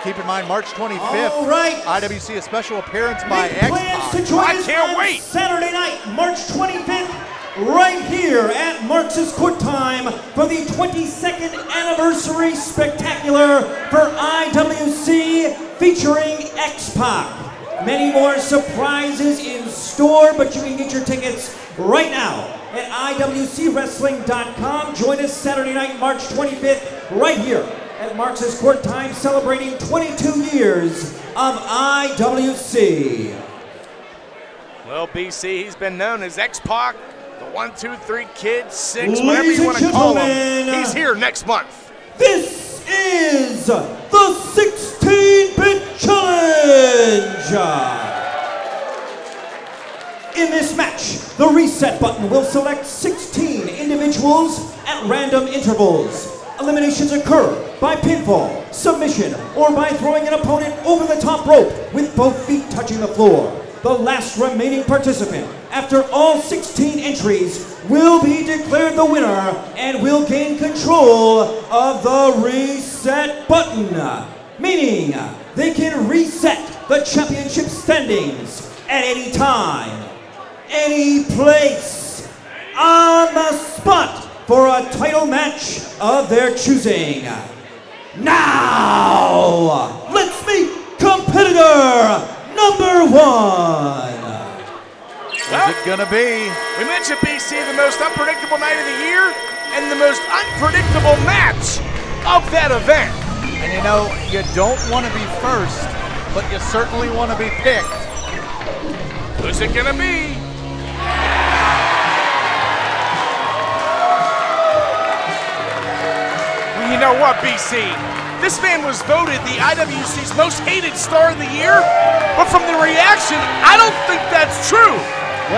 Keep in mind, March 25th, All right. IWC, a special appearance by Make plans to X-Pac. join I us can't on wait. Saturday night, March 25th, right here at Marx's Court Time for the 22nd anniversary spectacular for IWC featuring X-Pac. Many more surprises in store, but you can get your tickets right now at IWCWrestling.com. Join us Saturday night, March 25th, right here at Marx's Court Time, celebrating 22 years of IWC. Well, BC, he's been known as X-Pac, the 1, 2, 3 Kid, 6, whatever Ladies you and want to call him. gentlemen, He's here next month. This is the 16-Bit Challenge. In this match, the reset button will select 16 individuals at random intervals. Eliminations occur by pinfall, submission, or by throwing an opponent over the top rope with both feet touching the floor. The last remaining participant, after all 16 entries, will be declared the winner and will gain control of the reset button, meaning they can reset the championship standings at any time, any place, on the spot for a title match of their choosing. Now, let's meet competitor number 1. Well, Who's it gonna be? we mentioned BC, the most unpredictable night of the year and the most unpredictable match of that event. And you know, you don't want to be first, but you certainly want to be picked. Who's it gonna be? Well, you know what, BC? This man was voted the IWC's most hated star of the year, but from the reaction, I don't think that's true.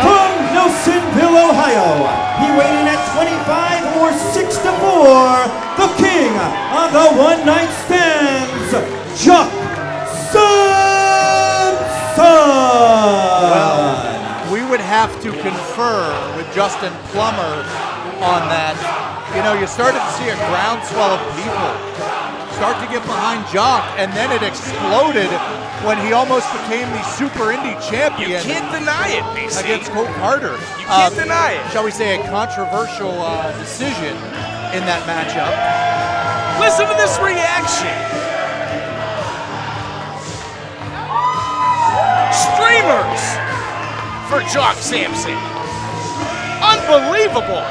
From Nelsonville, Ohio, he weighed in at 25 or 6'4", the king of the one-night stands, Chuck Simpson. Well, we would have to confer with Justin Plummer on that. You know, you started to see a groundswell of people start to get behind Jock, and then it exploded when he almost became the Super Indie champion. You can't deny it, BC. Against Colt Carter. You can't deny it. Shall we say a controversial decision in that matchup. Listen to this reaction. Streamers for Jock Sampson. Unbelievable.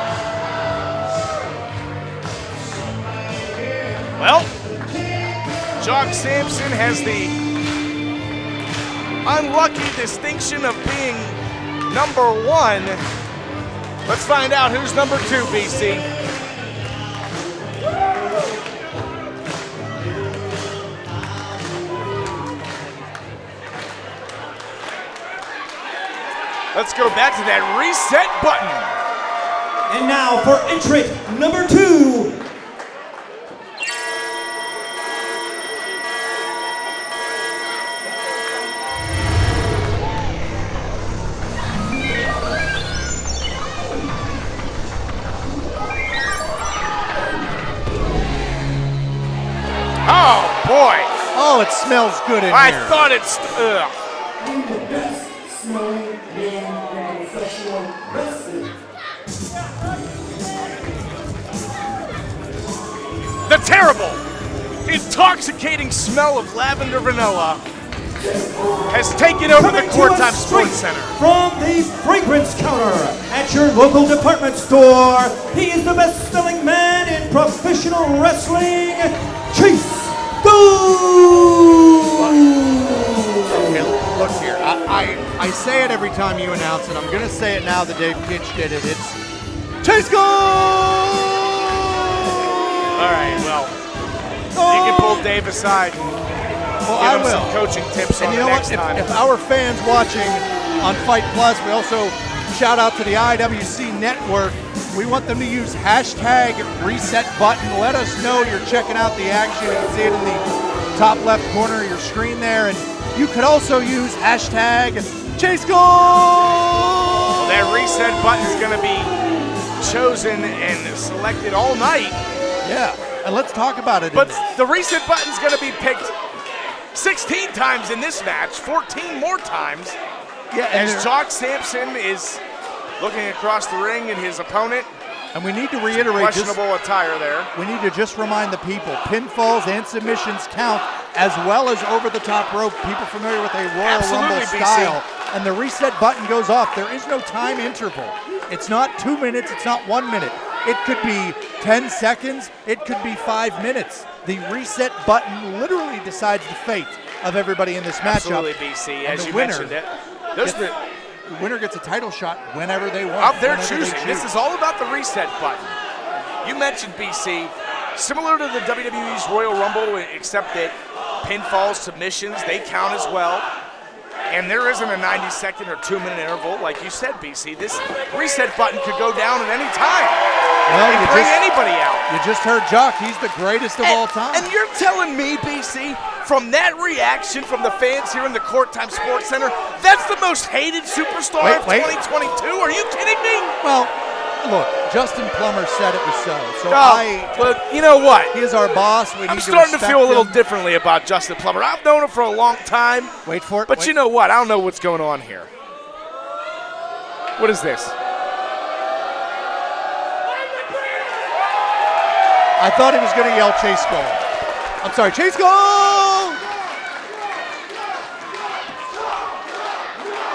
Well, Jock Sampson has the unlucky distinction of being number 1. Let's find out who's number 2, BC. Let's go back to that reset button. And now for entrant number 2. Oh, boy. Oh, it smells good in I here. thought it's... The best smelling man in professional wrestling. The terrible, intoxicating smell of lavender vanilla has taken over the Coming to Court us Time straight Sports Center. from the fragrance counter at your local department store, he is the best-selling man in professional wrestling, Chase Gould. Okay, look here. I say it every time you announce it. I'm going to say it now that Dave Kitch did it. It's Chase Gould! All right, well, you can pull Dave aside. Well, Give I him will. some coaching tips And on you the know next what? time. If our fans watching on Fight Plus, we also shout out to the IWC Network. We want them to use hashtag reset button. Let us know you're checking out the action. You can see it in the top left corner of your screen there. And you could also use hashtag Chase Gould. Well, that reset button is going to be chosen and selected all night. Yeah, and let's talk about it. But the reset button is going to be picked 16 times in this match, 14 more times. Yeah, and, As Jock Sampson is looking across the ring at his opponent. and we need to reiterate just, Questionable attire there. we need to just remind the people, pinfalls and submissions count, as well as over the top rope. People familiar with a Royal Absolutely, Rumble BC. style. And the reset button goes off. There is no time interval. It's not 2 minutes, it's not 1 minute. It could be 10 seconds, it could be 5 minutes. The reset button literally decides the fate of everybody in this matchup. Absolutely, BC, And as the you winner mentioned it. Those gets- The winner gets a title shot whenever they want. out there whenever they choosing. This choose. is all about the reset button. You mentioned, BC, similar to the WWE's Royal Rumble, except that pinfalls, submissions, they count as well. And there isn't a 90-second or 2-minute interval. Like you said, BC, this reset button could go down at any time. Well, and bring anybody out. You just heard Jock. He's the greatest of all time. And you're telling me, BC, from that reaction from the fans here in the Court Time Sports Center, that's the most hated superstar of 2022? Are you kidding me? Well, look, Justin Plummer said it was so. So Look, you know what? he is our boss. We need I'm starting to respect feel a little him. differently about Justin Plummer. I've known him for a long time, Wait for it. but wait. you know what? I don't know what's going on here. What is this? I thought he was going to yell Chase Gold. I'm sorry, Chase Gold!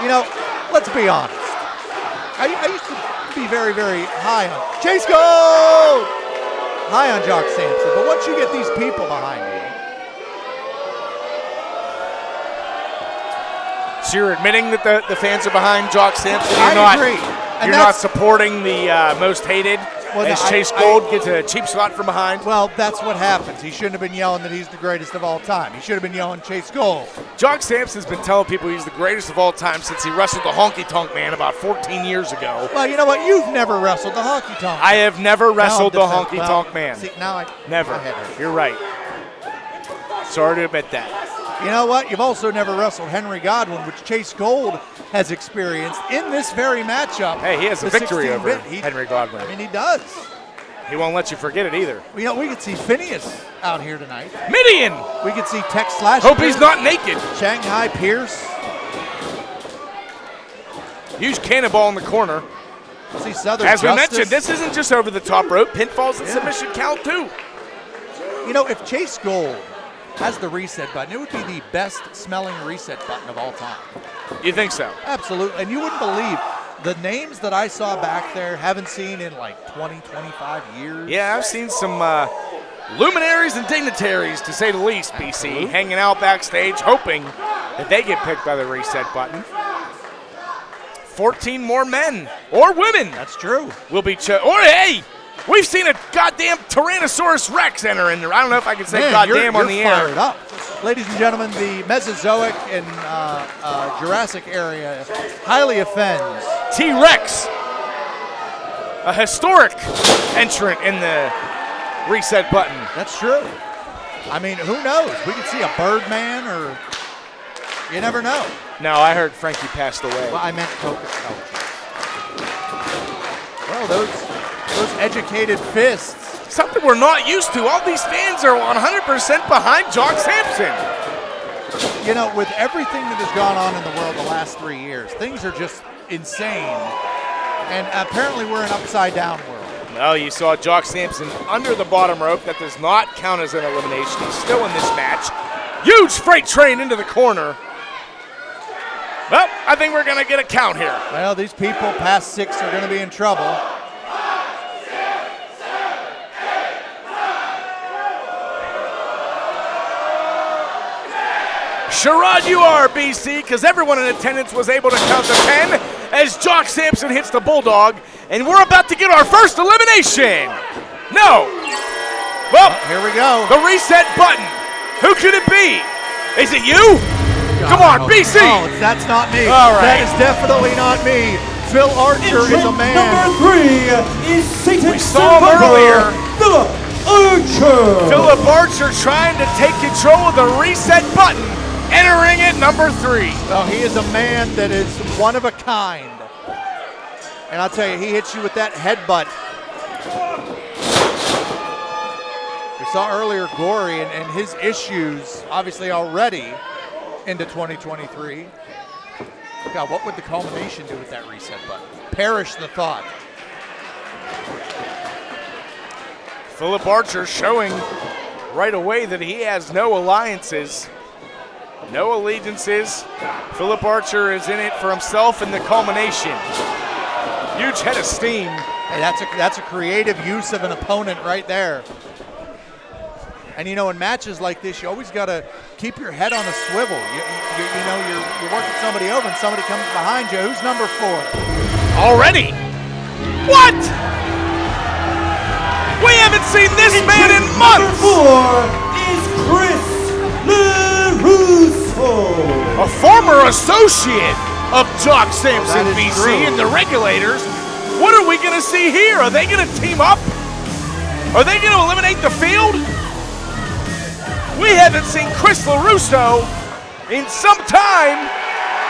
You know, let's be honest. I used to be very, very high on Chase Gold! High on Jock Sampson, but once you get these people behind you, So you're admitting that the fans are behind Jock Sampson? I agree. And You're not that's- supporting the most hated Well, as I- Chase Gold gets a cheap shot from behind? well, that's what happens. He shouldn't have been yelling that he's the greatest of all time. He should have been yelling Chase Gold. Jock Sampson's been telling people he's the greatest of all time since he wrestled the Honky Tonk Man about 14 years ago. Well, you know what? You've never wrestled the honky tonk. I have never wrestled the Now I'm Honky defend- Tonk Man. See, now I Never. my head hurts. You're right. Sorry to admit that. You know what? You've also never wrestled Henry Godwin, which Chase Gold has experienced in this very matchup. Hey, he has a The victory over 16-bit. Henry Godwin. I mean, he does. He won't let you forget it either. You know, we could see Phineas out here tonight. Midian! We could see Tex Slash. Hope he's not naked. Shanghai Pierce. Huge cannonball in the corner. See Southern As we Justice. mentioned, this isn't just over the top rope. Pinfalls and submission count too. You know, if Chase Gold has the reset button, it would be the best smelling reset button of all time. You think so? Absolutely. And you wouldn't believe the names that I saw back there, haven't seen in like 20, 25 years. Yeah, I've seen some luminaries and dignitaries, to say the least, BC, hanging out backstage, hoping that they get picked by the reset button. 14 more men or women That's true. will be or hey, we've seen a goddamn Tyrannosaurus Rex enter in there. I don't know if I can say Man, goddamn you're on the fired air. up. Ladies and gentlemen, the Mesozoic and Jurassic area highly offends. T-Rex, a historic entrant in the reset button. That's true. I mean, who knows? We could see a Birdman, or you never know. No, I heard Frankie passed away. Well, I meant Coca-Cola. Well, those educated fists. Something we're not used to. All these fans are 100% behind Jock Sampson. You know, with everything that has gone on in the world the last 3 years, things are just insane. And apparently we're an upside-down world. Well, you saw Jock Sampson under the bottom rope. That does not count as an elimination. He's still in this match. Huge freight train into the corner. Well, I think we're going to get a count here. Well, these people past 6 are going to be in trouble. Sherrod, you are, BC, because everyone in attendance was able to count to 10 as Jock Sampson hits the Bulldog, and we're about to get our first elimination. No. Well, Here we go. the reset button. Who could it be? Is it you? Come on, BC. No, that's not me. All right. That is definitely not me. Phil Archer is a Entrant man. number 3 is Satan We saw him Survivor, earlier. Philip Archer. Philip Archer trying to take control of the reset button, entering at number 3. Well, he is a man that is one of a kind. And I'll tell you, he hits you with that headbutt. There's saw earlier Gory and his issues, obviously already into 2023. God, what would the culmination do with that reset button? Perish the thought. Philip Archer showing right away that he has no alliances, no allegiances. Philip Archer is in it for himself in the culmination. Huge head of steam. Hey, that's a creative use of an opponent right there. And you know, in matches like this, you always got to keep your head on a swivel. You know, you're working somebody over and somebody comes behind you. Who's number 4? Already? What? We haven't seen this man in months. Number 4 is Chris LaRusso. A former associate of Doc Sampson, That is BC, true. and the Regulators. What are we going to see here? Are they going to team up? Are they going to eliminate the field? We haven't seen Chris LaRusso in some time,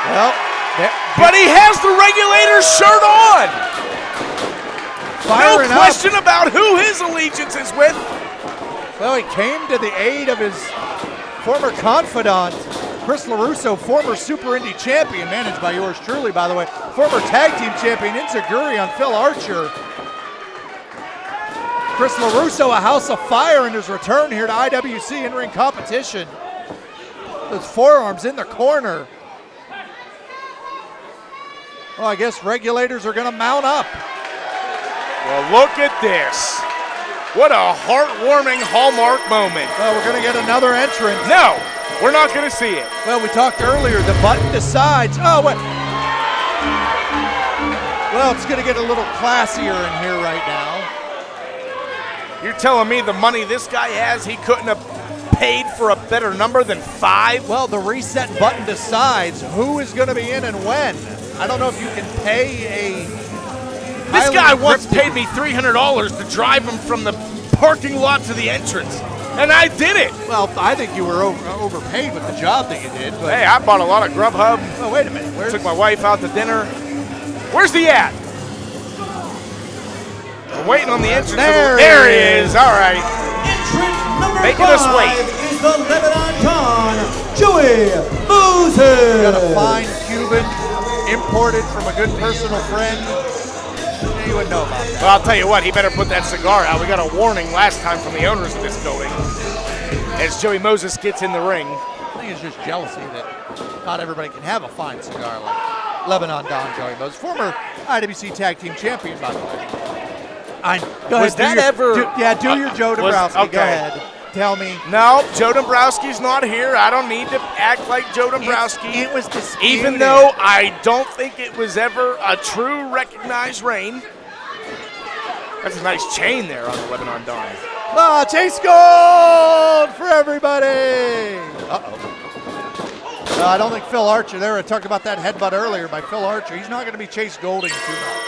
Well, but he has the Regulators shirt on. No firing up. question about who his allegiance is with. Well, he came to the aid of his former confidant, Chris LaRusso, former Super Indy champion, managed by yours truly, by the way, former tag team champion, Inzaguri on Phil Archer. Chris LaRusso, a house of fire in his return here to IWC in-ring competition. Those forearms in the corner. Well, I guess Regulators are going to mount up. Well, look at this. What a heartwarming Hallmark moment. Well, we're going to get another entrance. No, we're not going to see it. Well, we talked earlier, the button decides. Oh, wait. Well, it's going to get a little classier in here right now. You're telling me the money this guy has, he couldn't have paid for a better number than 5? Well, the reset button decides who is going to be in and when. I don't know if you can pay a. This guy once encrypted- paid me $300 to drive him from the parking lot to the entrance, and I did it. Well, I think you were overpaid with the job that you did. But Hey, I bought a lot of Grubhub, oh, wait a minute. Where's took my wife out to dinner. Where's he at? I'm waiting on the entrance. There He he is. All right. Entrant number Making 5 us wait. is the Lebanon Don, Joey Moses. got a fine Cuban imported from a good personal friend? You wouldn't know about that. Well, I'll tell you what, he better put that cigar out. We got a warning last time from the owners of this building as Joey Moses gets in the ring. I think it's just jealousy that not everybody can have a fine cigar like Lebanon Don Joey Moses, former IWC Tag Team Champion, by the way. Go Was ahead, that ever- do your Joe was- Dombrowski. okay. Go ahead. Tell me. No, Joe Dombrowski's not here. I don't need to act like Joe Dombrowski. It was disputed. Even though I don't think it was ever a true recognized reign. That's a nice chain there on the Lebanon Don. Ah, Chase Gold for everybody. Uh-oh. I don't think Phil Archer, there I talked about that headbutt earlier by Phil Archer. He's not going to be Chase Golding too much.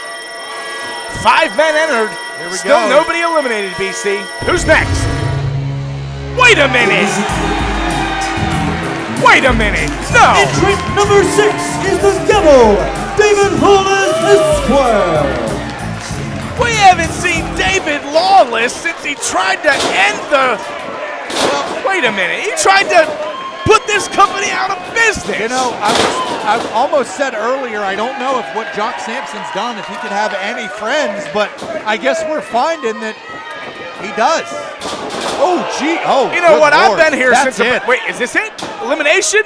5 men entered. Here we Still go. nobody eliminated, BC. Who's next? Wait a minute. Wait a minute. No. Entrant number 6 is the Devil, David Hollis Esquire. We haven't seen David Lawless since he tried to end the. Well, wait a minute. He tried to put this company out of business. You know, I almost said earlier, I don't know if what Jock Sampson's done, if he could have any friends, but I guess we're finding that he does. Oh, gee. Oh, You know good what? I've Lord. been here That's since. it. Wait, is this it? Elimination?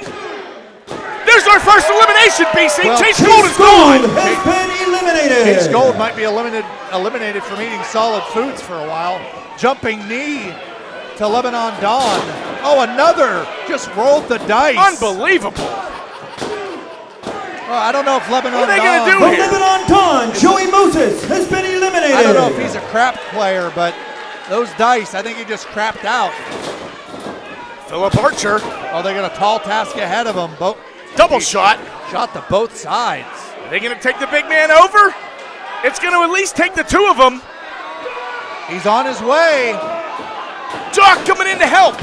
There's our first elimination, BC. Well, Chase Chase Gold is Gold gone. has been eliminated. Chase Gold might be eliminated from eating solid foods for a while. Jumping knee to Lebanon Don. Oh, another. Just rolled the dice. Unbelievable. Well, I don't know if Lebanon What are they Don. gonna do The here? Lebanon Don, Joey Moses, has been eliminated. I don't know if he's a crap player, but those dice, I think he just crapped out. Philip Archer, Oh, they got a tall task ahead of him. double shot. Shot to both sides. Are they going to take the big man over? It's going to at least take the 2 of them. He's on his way. Doc coming in to help.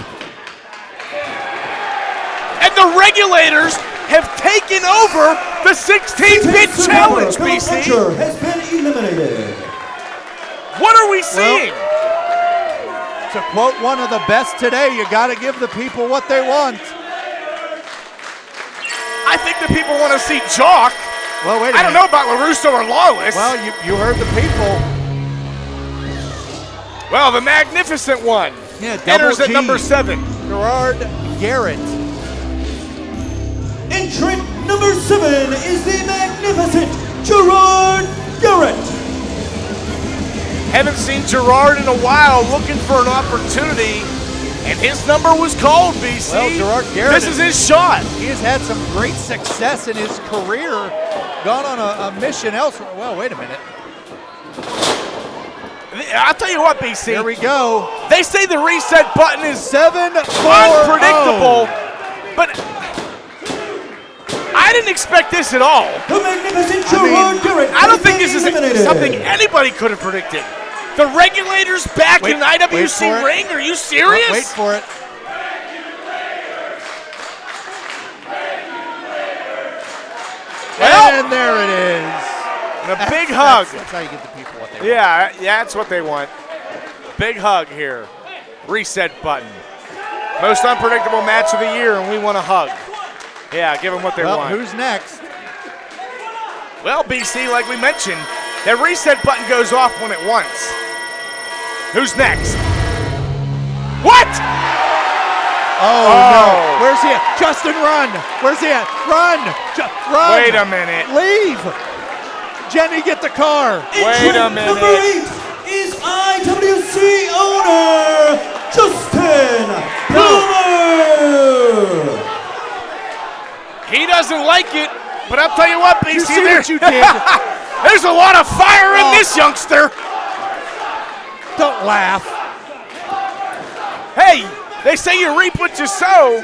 And the Regulators have taken over the 16-bit challenge, Philip BC. Archer has been eliminated. What are we seeing? To quote one of the best today, you got to give the people what they want. I think the people want to see Jock. Well, wait a minute. I don't know about LaRusso or Lawless. Well, you heard the people. Well, the magnificent one Yeah, double enters at G. number 7. Gerard Garrett. Entrant number 7 is the magnificent Gerard Garrett. Haven't seen Gerard in a while, looking for an opportunity, and his number was called, BC. Well, Gerard Garrett This is his shot. He has had some great success in his career. Gone on a mission elsewhere. Well, wait a minute. I'll tell you what, BC. Here we go. They say the reset button is 7-4-0. unpredictable, but I didn't expect this at all. The magnificent Gerard Garrett. I don't think has this been is eliminated. something anybody could have predicted. The regulators back Wait- in an wait IWC for it. ring? Are you serious? Wait for it. Well- And there it is. And a big hug. That's how you get the people what they want. Yeah, that's what they want. Big hug here. Reset button. Most unpredictable match of the year, and we want a hug. Yeah, give them what they Well, want. who's next? Well, BC, like we mentioned, that reset button goes off when it wants. Who's next? What? Oh, no. Where's he at? Justin, run. Where's he at? Run. Run. Wait a minute. Leave. Jenny, get the car. Wait a Entrant minute. number 8 is IWC owner Justin Plummer. He doesn't like it, but I'll tell you what, BC, You see there- what you did? there's a lot of fire in Oh. this youngster. Don't laugh. Hey, they say you reap what you sow,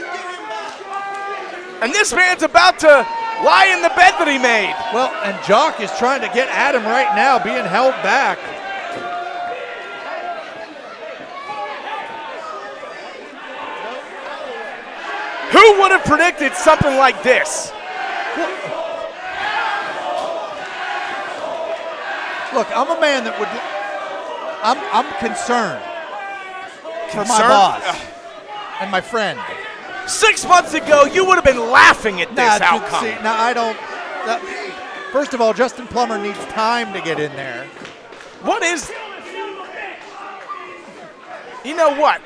and this man's about to lie in the bed that he made. Well, and Jock is trying to get at him right now, being held back. Who would have predicted something like this? Look, I'm a man that would. I'm concerned for my Concerned? boss and my friend. 6 months ago, you would have been laughing at this outcome. See, now I don't. First of all, Justin Plummer needs time to get in there. What is... You know what?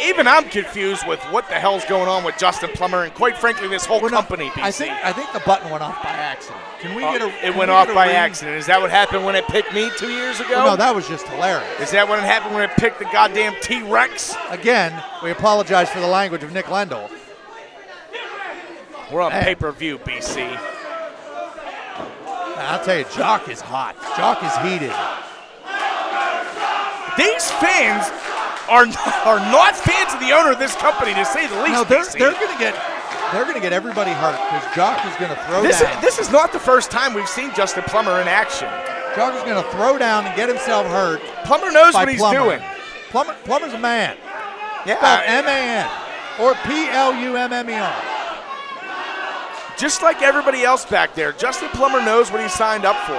Even I'm confused with what the hell's going on with Justin Plummer and, quite frankly, this whole Well, no, company, BC. I think the button went off by accident. Can we get a? It can went we off get a by read? accident. Is that what happened when it picked me 2 years ago? Well, no, that was just hilarious. Is that what happened when it picked the goddamn T-Rex? Again, we apologize for the language of Nick Lendl. We're on Hey. pay-per-view, BC. I'll tell you, Jock is hot. Jock is heated. These fans are not fans of the owner of this company, to say the least. No, they're BC. gonna get everybody hurt because Jock is gonna throw This down. this is not the first time we've seen Justin Plummer in action. Jock is gonna throw down and get himself hurt. Plummer knows by what he's Plummer. doing. Plummer's a man. Yeah, Spelled M-A-N or P-L-U-M-M-E-R. just like everybody else back there, Justin Plummer knows what he signed up for.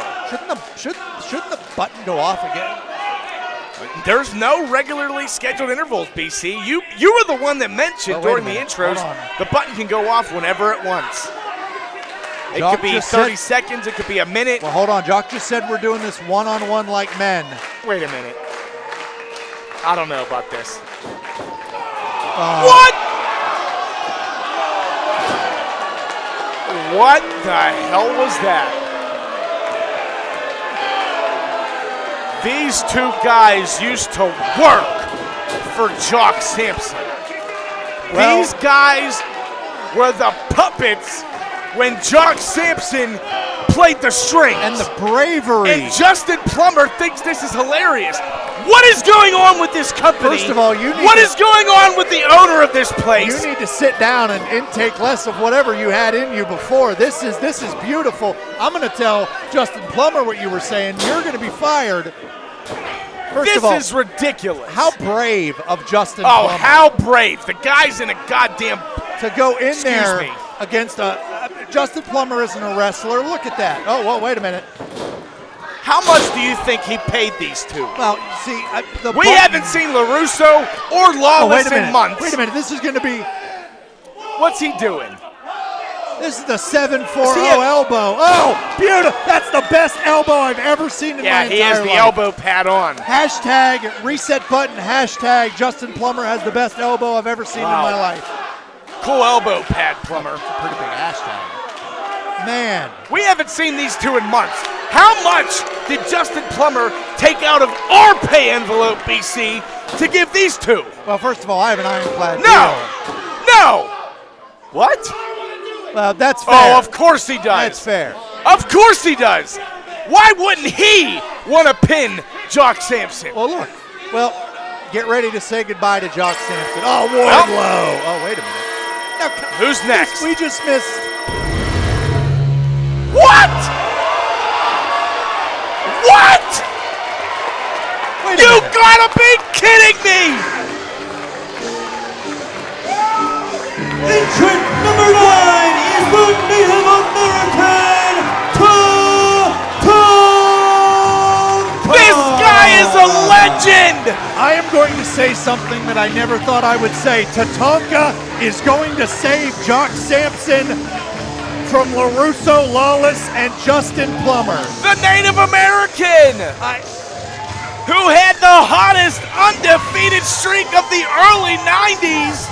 Shouldn't the button go off again? There's no regularly scheduled intervals, BC. You were the one that mentioned Oh, wait a during the minute. intros Hold on. the button can go off whenever it wants. It Jock could be just 30 said- seconds, it could be a minute. Well, hold on. Jock just said we're doing this one-on-one like men. Wait a minute. I don't know about this. Uh, What? What the hell was that? These two guys used to work for Jock Sampson. Well- These guys were the puppets when Jock Sampson played the strings. And the bravery. And Justin Plummer thinks this is hilarious. What is going on with this company? First of all, you need What to- is going on with the owner of this place? You need to sit down and intake less of whatever you had in you before. This is beautiful. I'm going to tell Justin Plummer what you were saying. You're going to be fired. First This of all, is ridiculous. how brave of Justin Oh, Plummer how brave. The guy's in a goddamn... to go in Excuse there me. against Justin Plummer isn't a wrestler. Look at that. Oh, well, wait a minute. How much do you think he paid these two? Well, see, We haven't seen LaRusso or Lawless in months. Wait a minute. This is going to be. What's he doing? This is the 740 See it? elbow. Oh, beautiful. That's the best elbow I've ever seen in my Yeah, entire he has the life. elbow pad on. Hashtag reset button. Hashtag Justin Plummer has the best elbow I've ever seen Wow. in my life. Cool elbow pad, Plummer. Pretty big hashtag. Man. We haven't seen these two in months. How much did Justin Plummer take out of our pay envelope, BC, to give these two? Well, first of all, I have an ironclad No! deal. No! What? Well, that's fair. Oh, of course he does. That's fair. Of course he does. Why wouldn't he want to pin Jock Sampson? Well, look. Well, get ready to say goodbye to Jock Sampson. Oh, Wardlow. Oh, wait a minute. Now, Who's next? We just missed. What? What? Wait a You minute. gotta be kidding me! Entrant number 9 is the Native American Tatanka! This guy is a legend! I am going to say something that I never thought I would say. Tatanka is going to save Jock Sampson from LaRusso, Lawless, and Justin Plummer. The Native American! Who had the hottest undefeated streak of the early 90s,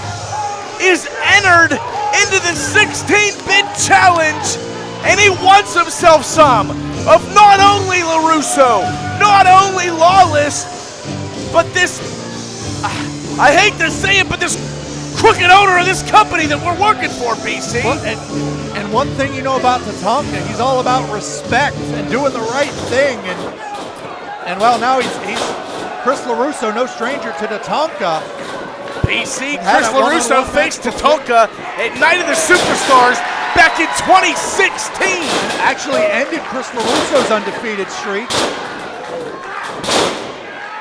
is entered into the 16-bit challenge, and he wants himself some of not only LaRusso, not only Lawless, but this, I hate to say it, but this crooked owner of this company that we're working for, BC. Well, and one thing you know about Tatanka, he's all about respect and doing the right thing. And well, now he's Chris LaRusso, no stranger to Tatanka. BC, Had Chris a one-on-one LaRusso match faced Tatanka at Night of the Superstars back in 2016. Actually ended Chris LaRusso's undefeated streak.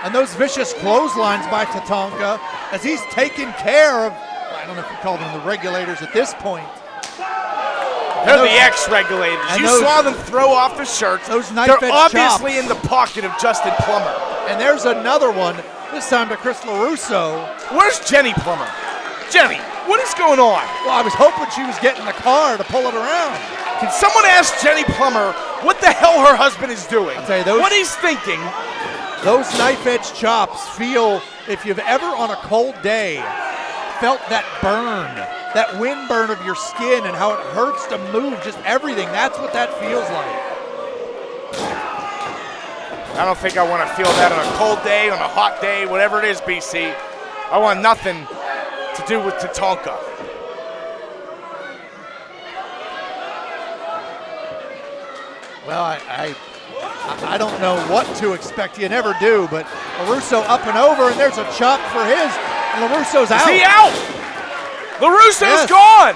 And those vicious clotheslines by Tatanka as he's taken care of, I don't know if you call them the regulators at this point. They're the X-regulators. and You those- saw them throw off the shirts. Those They're knife-edge obviously chops. in the pocket of Justin Plummer. And there's another one, this time to Chris LaRusso. Where's Jenny Plummer? Jenny, what is going on? Well, I was hoping she was getting the car to pull it around. Can someone ask Jenny Plummer what the hell her husband is doing? I'll tell you, those- what he's thinking. Those knife-edge chops feel, if you've ever on a cold day felt that burn, that wind burn of your skin and how it hurts to move, just everything, that's what that feels like. I don't think I want to feel that on a cold day, on a hot day, whatever it is, BC. I want nothing to do with Tatanka. Well, I don't know what to expect. You never do, but LaRusso up and over, and there's a chop for his, and LaRusso's out. Is he out? LaRusso's Yes. gone.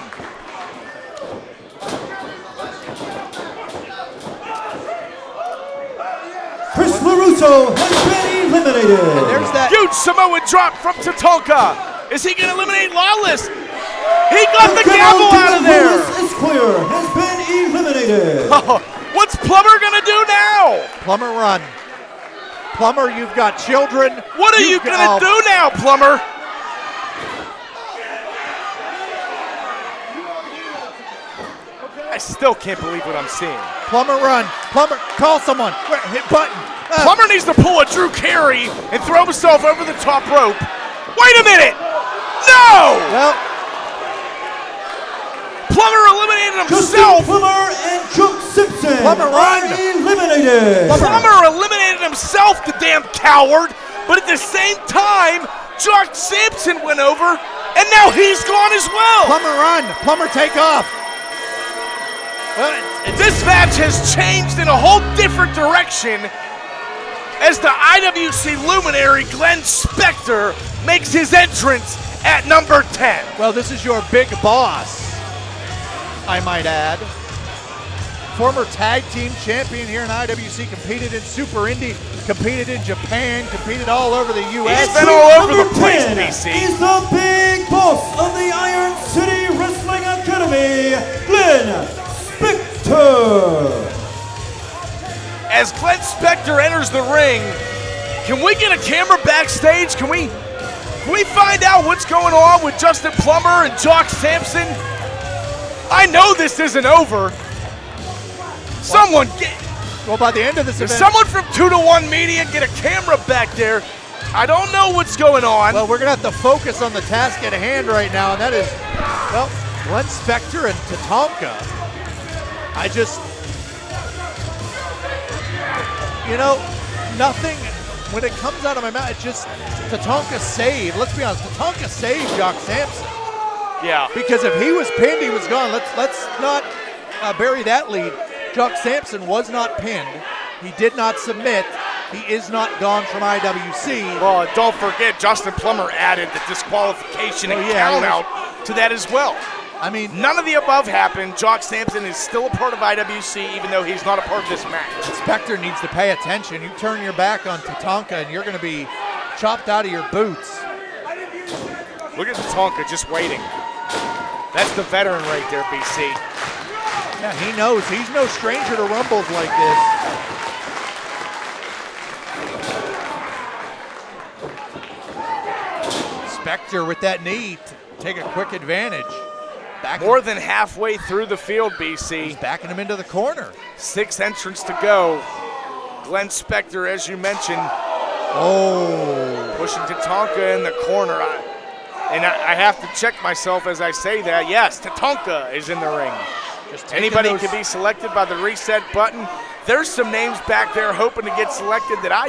Chris LaRusso has been eliminated. There's that. Huge Samoan drop from Tatanka. Is he going to eliminate Lawless? He got the gavel out of there. Lewis is clear, has been eliminated. What's Plummer going to do now? Plummer run. Plummer, you've got children. What are you You've going got- to do now, Plummer? I still can't believe what I'm seeing. Plummer run. Plummer, call someone. Hit button. Plummer needs to pull a Drew Carey and throw himself over the top rope. Wait a minute! No! Well, Plummer eliminated Justin himself. Plummer and Jock Simpson Plummer, run. are eliminated. Plummer eliminated himself, the damn coward. But at the same time, Jock Sampson went over, and now he's gone as well. Plummer run. Plummer take off. Well, This match has changed in a whole different direction as the IWC luminary Glenn Spector makes his entrance at number 10. well, this is your big boss, I might add. Former tag team champion here in IWC, competed in Super Indy, competed in Japan, competed all over the U.S. He's been all over Number the place, 10 BC. is the big boss of the Iron City Wrestling Academy, Glenn Spector. as Glenn Spector enters the ring. Can we get a camera backstage? Can we find out what's going on with Justin Plummer and Jock Sampson? I know this isn't over. Someone get. Well, by the end of this Does event, someone from 2 to 1 Media get a camera back there? I don't know what's going on. well, we're going to have to focus on the task at hand right now, and that is, well, Glenn Spector and Tatanka. Nothing, when it comes out of my mouth, it's just Tatanka saved. Let's be honest, Tatanka saved Jock Sampson. Yeah. Because if he was pinned, he was gone. Let's not bury that lead. Jock Sampson was not pinned. He did not submit. He is not gone from IWC. Well, don't forget, Justin Plummer added the disqualification and count out to that as well. I mean, None of the above happened. Jock Sampson is still a part of IWC, even though he's not a part of this match. Spector needs to pay attention. You turn your back on Tatanka and you're going to be chopped out of your boots. Look at Tatanka just waiting. That's the veteran right there, BC. Yeah, he knows. He's no stranger to rumbles like this. Spector with that knee to take a quick advantage. More than halfway through the field, BC. Backing him into the corner. 6 entrants to go. Glenn Spector, as you mentioned, pushing Tatanka in the corner. I have to check myself as I say that. Yes, Tatanka is in the ring. Anybody can be selected by the reset button. There's some names back there hoping to get selected that I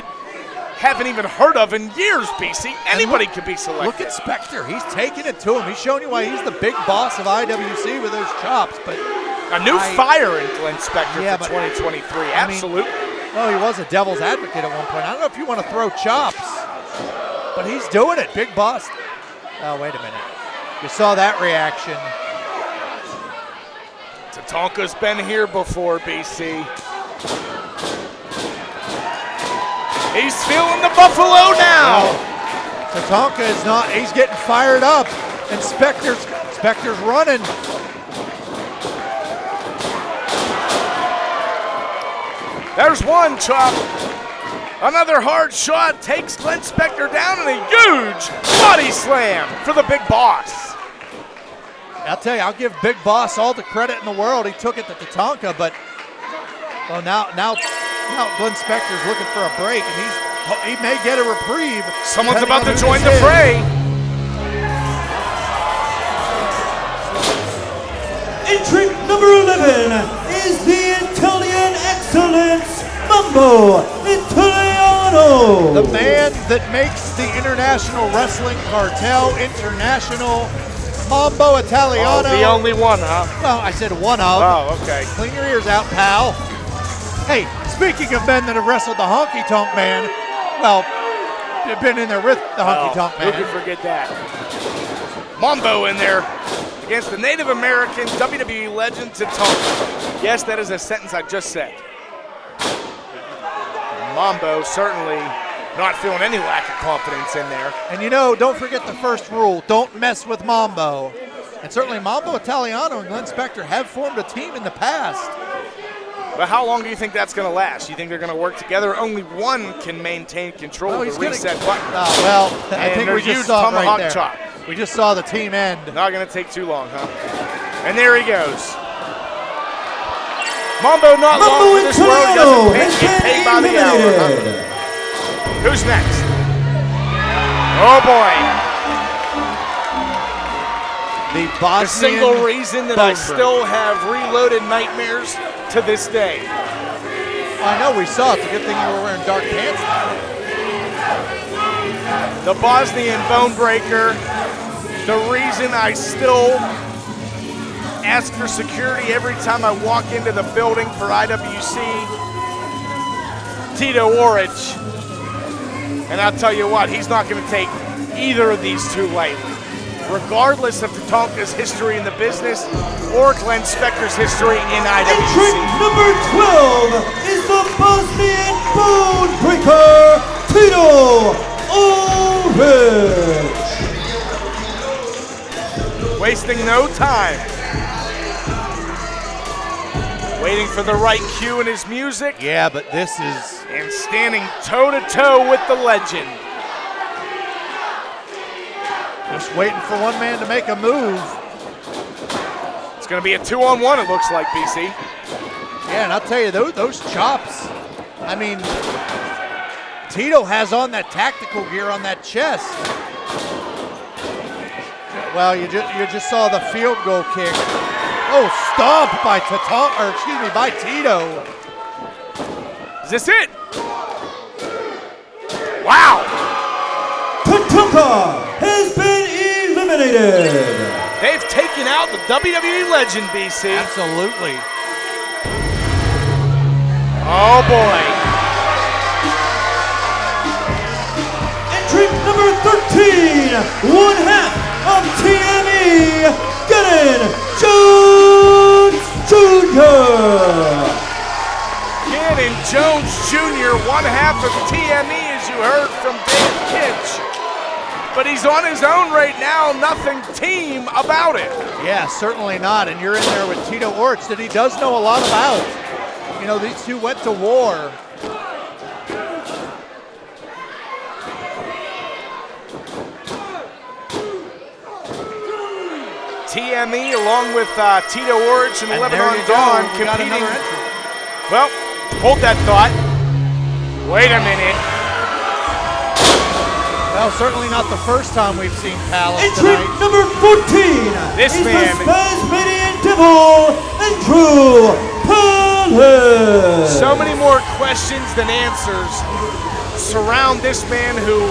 haven't even heard of in years, BC. Anybody could be selected. Look at Spector. He's taking it to him. He's showing you why he's the big boss of IWC with those chops. But a new fire in Glenn Spector Yeah, for but- 2023. Absolutely. well, he was a devil's advocate at one point. I don't know if you want to throw chops, but he's doing it. Big boss. Oh, wait a minute. You saw that reaction. Tatanka's been here before, BC. He's feeling the buffalo now. Tatanka is not. He's getting fired up, and Spector's running. There's one chop. Another hard shot takes Glenn Spector down, and a huge body slam for the big boss. I'll tell you, I'll give Big Boss all the credit in the world. He took it to Tatanka, but now Glenn Spector's looking for a break, and he may get a reprieve. Someone's depending about to on who join this the is. fray. Entrant number 11 is the Italian Excellence, Mambo Italiano. The man that makes the International Wrestling Cartel international, Mambo Italiano. The only one, huh? Well, I said one of. Oh, okay. Clean your ears out, pal. Hey, speaking of men that have wrestled the Honky Tonk Man, well, they've been in there with the Honky Tonk Who Man. could forget that? Mambo in there against the Native American WWE legend Tatanka. Yes, that is a sentence I just said. Mambo certainly not feeling any lack of confidence in there. And don't forget the first rule. Don't mess with Mambo. And certainly Mambo Italiano and Glenn Spector have formed a team in the past. But how long do you think that's going to last? You think they're going to work together? Only one can maintain control of the reset button. Well, I And think their we just huge saw it right tomahawk there. chop. We just saw the team end. Not going to take too long, huh? And there he goes. Mambo not long for this world. He doesn't get paid by the hour, huh? Who's next? Oh boy. The The Bosnian single reason that I Bone still have reloaded nightmares to this day. I know we saw it. It's a good thing you were wearing dark pants now. The Bosnian Bone Breaker. The reason I still ask for security every time I walk into the building for IWC. Tito Orich. And I'll tell you what, he's not going to take either of these two lightly. Regardless of Tatanka's history in the business or Glenn Spector's history in Entrant IWC. number 12 is the Bosnian Bone Breaker, Tito Orich. Wasting no time. Waiting for the right cue in his music. Yeah, but this is... And standing toe-to-toe with the legend. Just waiting for one man to make a move. It's going to be a 2-on-1, it looks like, BC. Yeah, and I'll tell you, those chops, I mean, Tito has on that tactical gear on that chest. Well, you just saw the field goal kick. Oh, stomp by by Tito. Is this it? Wow. Tatanka has been eliminated. They've taken out the WWE legend, BC. Absolutely. Oh, boy. Entrant number 13, one half of TME, Gannon Jones Jr. Gannon Jones Jr., one half of TME, as you heard from Dave Kitch. But he's on his own right now, nothing team about it. Yeah, certainly not. And you're in there with Tito Ortiz that he does know a lot about. You know, these two went to war. TME along with Tito Ortiz and Lebanon there you go. Dawn We got competing. another entrant. Well, hold that thought. Wait a minute. Well, certainly not the first time we've seen Palace Entrant tonight. number 14 This is man. the Tasmanian Devil, Andrew Palace. So many more questions than answers surround this man who,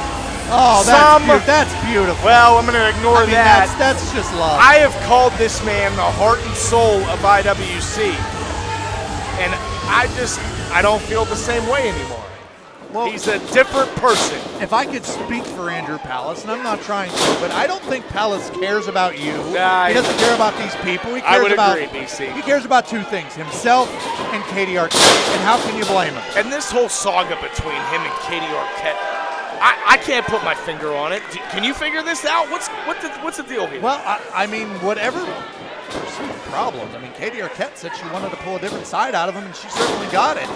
Oh, Some- that's beautiful. well, I'm going to ignore I mean, that. that's just love. I have called this man the heart and soul of IWC. And I don't feel the same way anymore. Well, He's a different person. if I could speak for Andrew Palace, and I'm not trying to, but I don't think Palace cares about you. He doesn't care about these people. He cares I would about, agree, BC. He cares about two things, himself and Katie Arquette. And how can you blame him? And this whole saga between him and Katie Arquette, I can't put my finger on it. Can you figure this out? What's the deal here? Well, I mean, whatever perceived problems. I mean, Katie Arquette said she wanted to pull a different side out of him, and she certainly got it.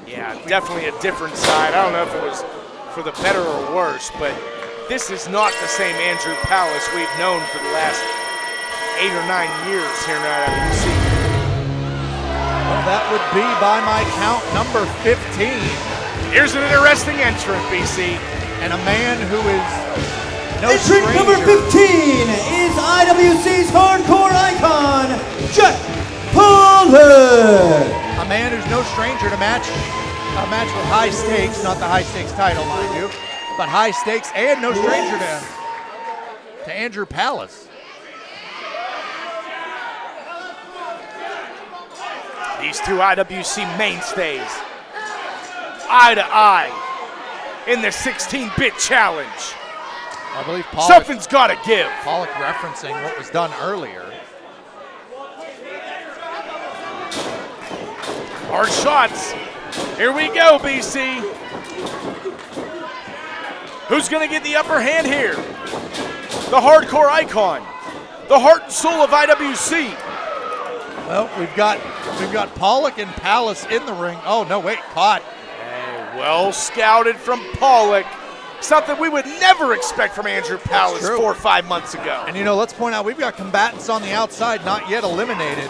Yeah, definitely a different side. I don't know if it was for the better or worse, but this is not the same Andrew Palace we've known for the last 8 or 9 years here in IWC. Well, that would be, by my count, number 15. Here's an interesting entrant, BC. And a man who is no Entrant stranger. number 15 is IWC's hardcore icon, Jack Pollock. A man who's no stranger to a match with high stakes, not the high stakes title, mind you, but high stakes, and no stranger to Andrew Palace. These two IWC mainstays, eye to eye, in the 16-bit challenge. I believe Pollock Something's got to give. referencing what was done earlier. Hard shots. Here we go, BC. Who's going to get the upper hand here? The hardcore icon, the heart and soul of IWC. Well, we've got Pollock and Palace in the ring. Oh no, wait, caught. Well scouted from Pollock. Something we would never expect from Andrew Palace true. 4 or 5 months ago. And you know, let's point out we've got combatants on the outside, not yet eliminated.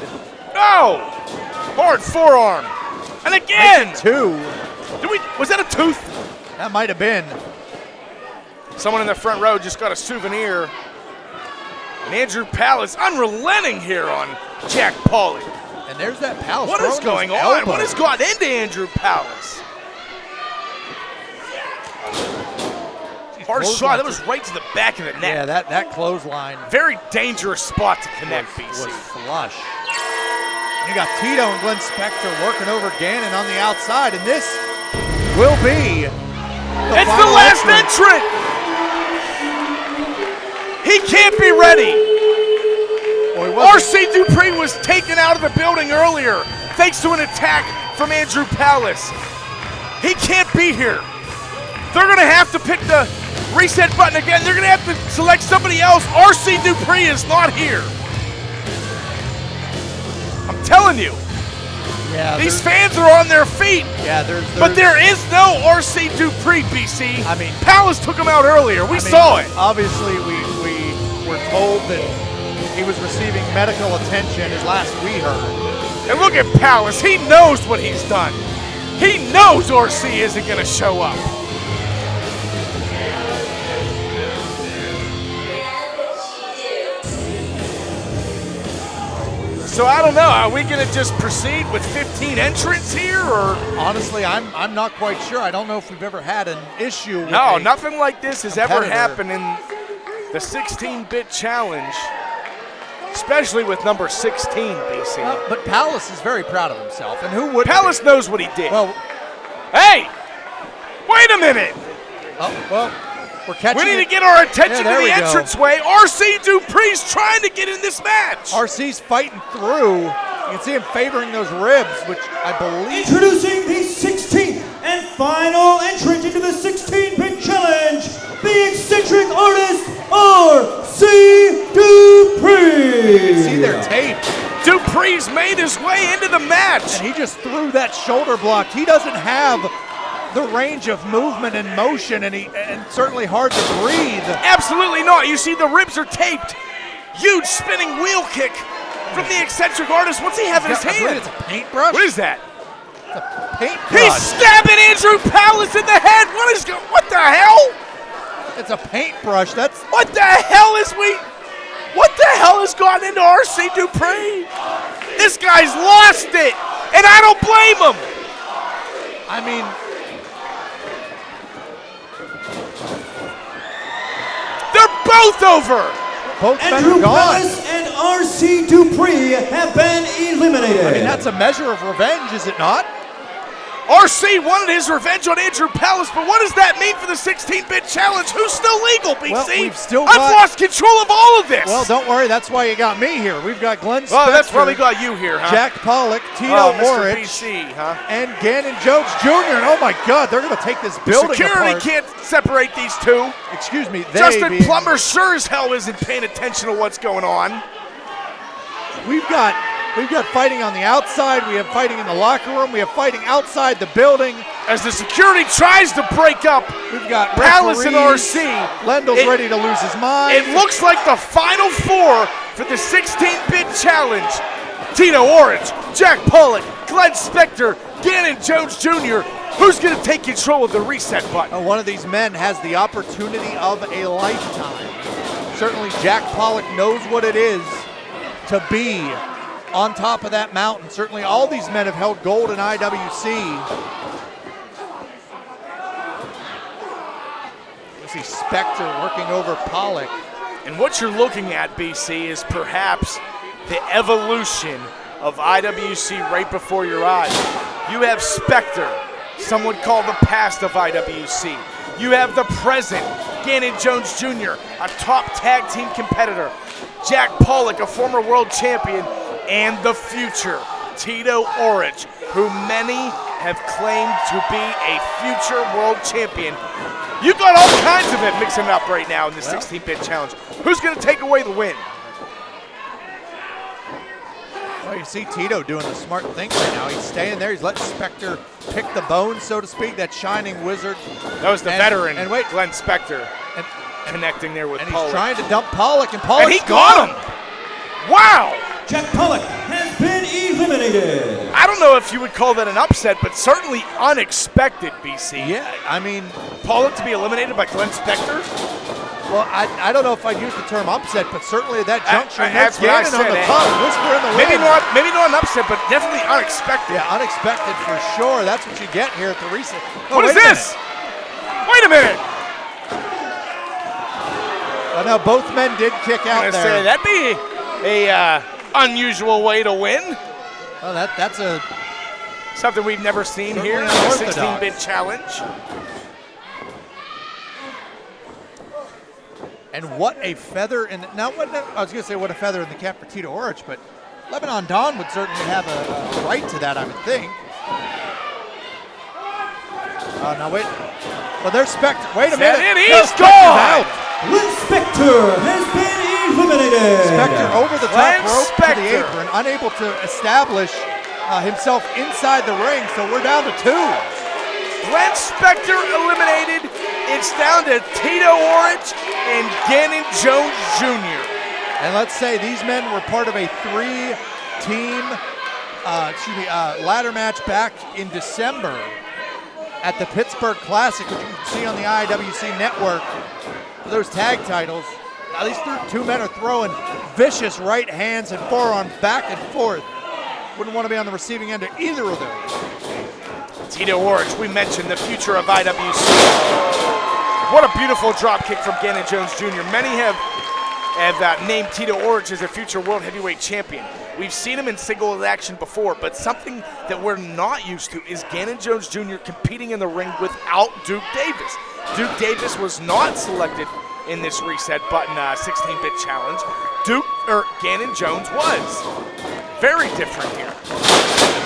No! Hard forearm. And again! Two. Was that a tooth? That might have been. Someone in the front row just got a souvenir. And Andrew Palace unrelenting here on Jack Pollock. And there's that Palace. What is throwing going those on? elbows. What has got into Andrew Palace? Hard shot. That was right to the back of the neck. Yeah, that clothesline Very dangerous spot to connect, was BC. flush. You got Tito and Glenn Spector working over Gannon on the outside, and this will be It's the last entrant. He can't be ready. RC Dupree was taken out of the building earlier thanks to an attack from Andrew Palace. He can't be here. They're going to have to pick the reset button again. They're going to have to select somebody else. RC Dupree is not here. I'm telling you, Yeah, These fans are on their feet. Yeah, But there is no RC Dupree, BC. I mean, Palace took him out earlier. We saw it. Obviously, we were told that he was receiving medical attention, as last we heard. And look at Palace. He knows what he's done. He knows RC isn't going to show up. So I don't know. Are we going to just proceed with 15 entrants here, or? Honestly, I'm not quite sure. I don't know if we've ever had an issue with No, a nothing like this has ever competitor. happened in the 16-bit challenge, especially with number 16, BC. But Palace is very proud of himself, and who would? Palace knows what he did. Well, Hey, wait a minute. well, we're catching. We need it. to get our attention Yeah, there to the we go. entranceway. RC Dupree's trying to get in this match. RC's fighting through. You can see him favoring those ribs, which I believe. Introducing the 16th and final entrant into the 16-bit challenge, the eccentric artist RC Dupree. You can see their tape, Dupree's made his way into the match. and he just threw that shoulder block. He doesn't have the range of movement and motion, and certainly hard to breathe. Absolutely not. You see the ribs are taped. Huge spinning wheel kick from the eccentric artist. What's he have in his I believe hand? it's a paintbrush. What is that? He's Paintbrush. stabbing Andrew Palace in the head. What the hell? It's a paintbrush. That's What the hell has gone into RC Dupree? This guy's lost it, and I don't blame him. I mean, They're both over. both men Andrew are gone. Palace and RC Dupree have been eliminated. I mean, that's a measure of revenge, is it not? RC wanted his revenge on Andrew Palace, but what does that mean for the 16-bit challenge? Who's still legal, BC? Well, we've still I've got- lost control of all of this. Well, don't worry. That's why you got me here. We've got Glenn Spector, Well, that's why we got you here, huh? Jack Pollock, Tito oh, Mr. Orich, BC, huh? and Gannon Jones Jr. And oh my God, they're going to take this building Security apart. can't separate these two. Excuse me, they Justin being- Plummer sure as hell isn't paying attention to what's going on. We've got fighting on the outside. We have fighting in the locker room. We have fighting outside the building. As the security tries to break up We've got Palace and referees. RC. Lendl's It- ready to lose his mind. It looks like the final four for the 16-bit challenge. Tito Orich, Jack Pollock, Glenn Spector, Gannon Jones Jr. Who's going to take control of the reset button? One of these men has the opportunity of a lifetime. Certainly Jack Pollock knows what it is to be on top of that mountain. Certainly all these men have held gold in IWC. You see Spector working over Pollock. And what you're looking at, BC, is perhaps the evolution of IWC right before your eyes. You have Spector, some would call the past of IWC. You have the present, Gannon Jones Jr., a top tag team competitor. Jack Pollock, a former world champion, and the future, Tito Orich, who many have claimed to be a future world champion. You got all kinds of it mixing up right now in the 16-bit challenge. Who's going to take away the win? Well, you see Tito doing the smart thing right now. He's staying there. He's letting Spector pick the bones, so to speak, that shining wizard. That was the And- veteran, and wait. Glenn Spector, And, connecting there with and he's Pollock. trying to dump Pollock, and Pollock And he got him! Wow! Jack Pollock has been eliminated. I don't know if you would call that an upset, but certainly unexpected, BC. Yeah, I mean, Pollock to be eliminated by Glenn Spector? well, I don't know if I'd use the term upset, but certainly at that juncture, that's Ned what I Gannon on said, the eh? top, Whisper in the wind. Maybe not an upset, but definitely unexpected. Yeah, unexpected for sure. That's what you get here at the reset. Oh, What is wait a this? Wait a minute! minute. Well, now both men did kick out I'm gonna there. say that'd be a unusual way to win. Well, that's a Something we've never seen Certainly here in the unorthodox. 16-bit challenge. and what a feather in the, now. What I was going to say, what a feather in the cap for Tito Orich, but Lebanon Don would certainly have a right to that, I would think. Now wait. Well, there's Spector. Wait a Set minute. it, No, he's Spector's gone! out. Glenn Spector has been eliminated. Spector over the top Glenn rope to Spector. the apron, unable to establish himself inside the ring, so we're down to 2. Glenn Spector eliminated. It's down to Tito Orange and Gannon Jones Jr. And let's say these men were part of a 3-team ladder match back in December at the Pittsburgh Classic, which you can see on the IWC Network for those tag titles. Now these 2 men are throwing vicious right hands and forearms back and forth. Wouldn't want to be on the receiving end of either of those. Tito Orange, we mentioned the future of IWC. What a beautiful drop kick from Gannon Jones Jr. Many have named Tito Orange as a future world heavyweight champion. We've seen him in single action before, but something that we're not used to is Gannon Jones Jr. competing in the ring without Duke Davis. Duke Davis was not selected in this reset button 16-bit challenge. Gannon Jones was. Very different here.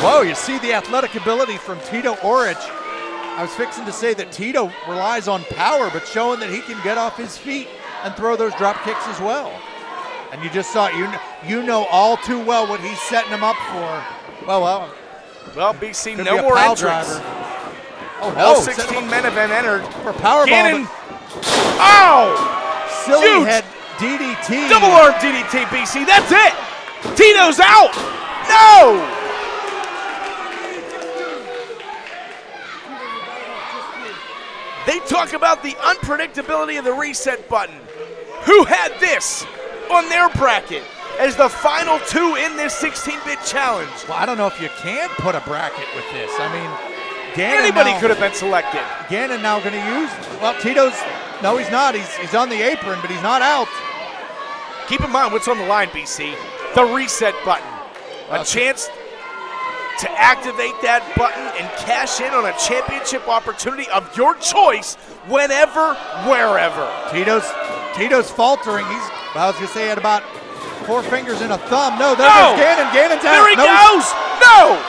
Whoa, you see the athletic ability from Tito Orange. I was fixing to say that Tito relies on power, but showing that he can get off his feet and throw those drop kicks as well. And you just saw it. You know all too well what he's setting him up for. Well, BC, could no be a more pile entrants. driver. Oh, All no, 16 men have been entered. for powerbomb. Gannon, Silly huge. head DDT. Double arm DDT, BC. That's it. Tito's out. No. They talk about the unpredictability of the reset button. Who had this on their bracket as the final 2 in this 16-bit challenge? Well, I don't know if you can put a bracket with this. I mean, Gannon Anybody now- could have been selected. Gannon now going to use, well, Tito's, no, he's not. He's on the apron, but he's not out. Keep in mind what's on the line, BC. The reset button. A chance to activate that button and cash in on a championship opportunity of your choice whenever, wherever. Tito's faltering. I was going to say he had about 4 fingers and a thumb. No, there No. goes Gannon. Gannon's out. There he No, goes. No.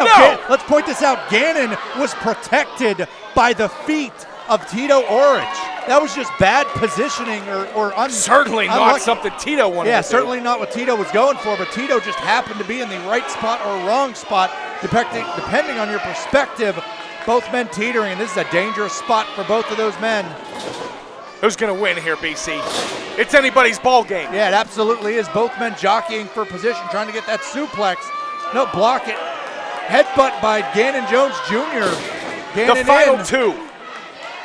No. Let's point this out. Gannon was protected by the feet of Tito Orange. That was just bad positioning or Certainly not unlucky. something Tito wanted Yeah, to do. certainly not what Tito was going for, but Tito just happened to be in the right spot or wrong spot, depending on your perspective. Both men teetering, and this is a dangerous spot for both of those men. Who's going to win here, BC? It's anybody's ball game. Yeah, it absolutely is. Both men jockeying for position, trying to get that suplex. No, block it. Headbutt by Gannon Jones Jr. Gannon The final in. 2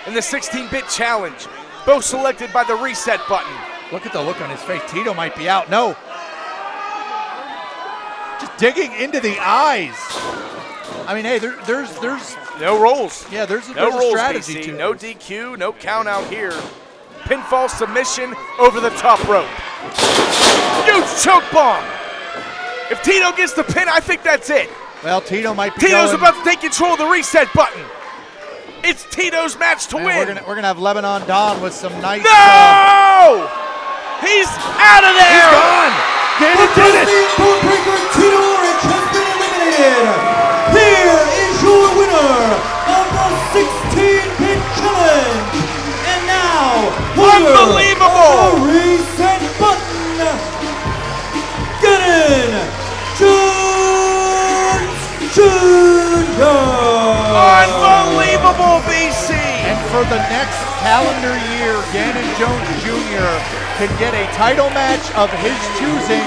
in the 16-bit challenge, both selected by the reset button. Look at the look on his face. Tito might be out. No. Just digging into the eyes. I mean, hey, there's No rolls. yeah, there's No a rolls, strategy BC. to No this. DQ, no count out here. Pinfall submission over the top rope. Huge choke bomb. If Tito gets the pin, I think that's it. Well, Tito might be Tito's going, about to take control of the reset button. It's Tito's match to and win. we're gonna have Lebanon Don with some nice. No! He's out of there. He's gone. Gannon did it. The Bonebreaker Tito Orange has been eliminated. Here is your winner of the 16-bit challenge. And now, winner Unbelievable. of the reset button, Gannon Jones Jr. Unbelievable, BC. And for the next calendar year, Gannon Jones Jr. can get a title match of his choosing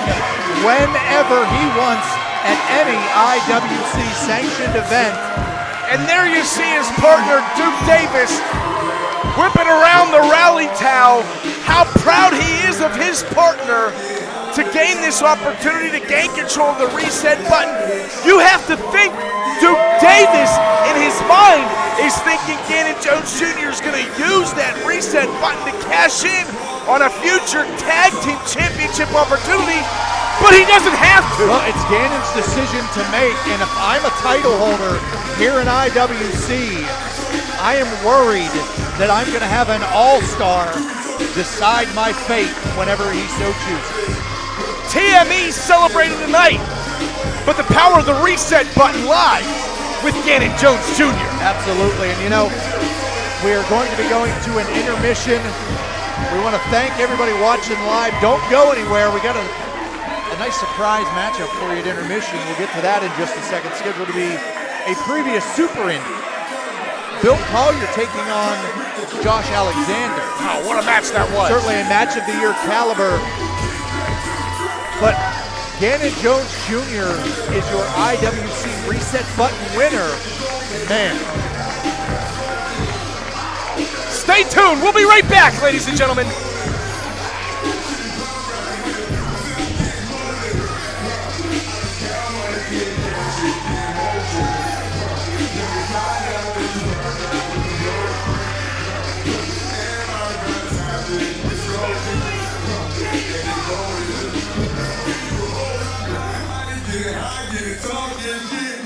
whenever he wants at any IWC sanctioned event. And there you see his partner, Duke Davis, whipping around the rally towel. How proud he is of his partner to gain this opportunity to gain control of the reset button. You have to think Duke Davis, in his mind, is thinking Gannon Jones Jr. is going to use that reset button to cash in on a future tag team championship opportunity, but he doesn't have to. Well, it's Gannon's decision to make, and if I'm a title holder here in IWC, I am worried that I'm going to have an all-star decide my fate whenever he so chooses. TME celebrating tonight, but the power of the reset button lies with Gannon Jones Jr. Absolutely, and you know, we are going to be going to an intermission. We want to thank everybody watching live. Don't go anywhere. We got a a nice surprise matchup for you at intermission. We'll get to that in just a second. Scheduled to be a previous Super Indy. Bill Collier taking on Josh Alexander. Oh, what a match that was. Certainly a match of the year caliber. But Gannon Jones Jr. is your IWC Reset Button winner. Man. Stay tuned. We'll be right back, ladies and gentlemen. I get it, talking, yeah.